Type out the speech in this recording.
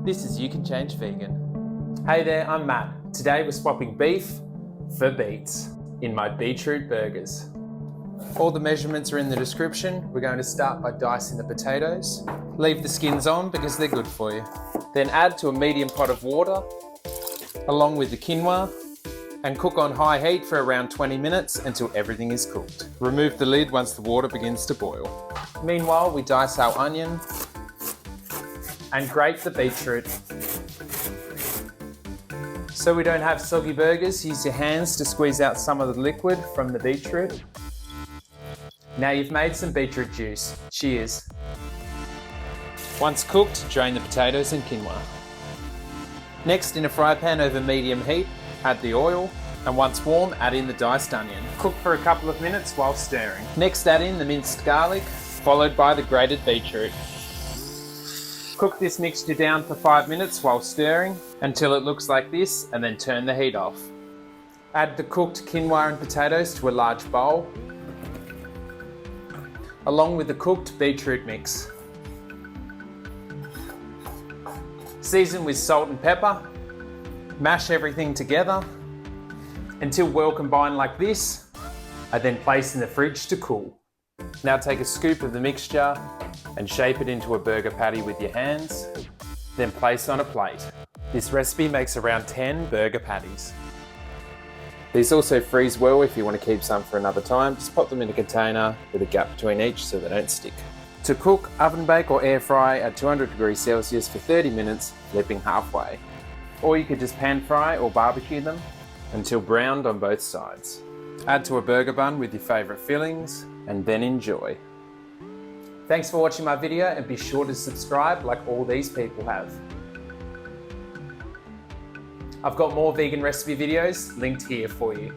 This is You Can Change Vegan. Hey there, I'm Matt. Today we're swapping beef for beets in my beetroot burgers. All the measurements are in the description. We're going to start by dicing the potatoes. Leave the skins on because they're good for you. Then add to a medium pot of water along with the quinoa and cook on high heat for around 20 minutes until everything is cooked. Remove the lid once the water begins to boil. Meanwhile, we dice our onion and grate the beetroot. So we don't have soggy burgers, use your hands to squeeze out some of the liquid from the beetroot. Now you've made some beetroot juice. Cheers. Once cooked, drain the potatoes and quinoa. Next, in a fry pan over medium heat, add the oil, and once warm, add in the diced onion. Cook for a couple of minutes while stirring. Next, add in the minced garlic, followed by the grated beetroot. Cook this mixture down for 5 minutes while stirring until it looks like this, and then turn the heat off. Add the cooked quinoa and potatoes to a large bowl, along with the cooked beetroot mix. Season with salt and pepper. Mash everything together until well combined like this, and then place in the fridge to cool. Now take a scoop of the mixture and shape it into a burger patty with your hands, then place on a plate. This recipe makes around 10 burger patties. These also freeze well if you want to keep some for another time. Just pop them in a container with a gap between each so they don't stick. To cook, oven bake or air fry at 200 degrees Celsius for 30 minutes, flipping halfway. Or you could just pan fry or barbecue them until browned on both sides. Add to a burger bun with your favourite fillings and then enjoy. Thanks for watching my video, and be sure to subscribe like all these people have. I've got more vegan recipe videos linked here for you.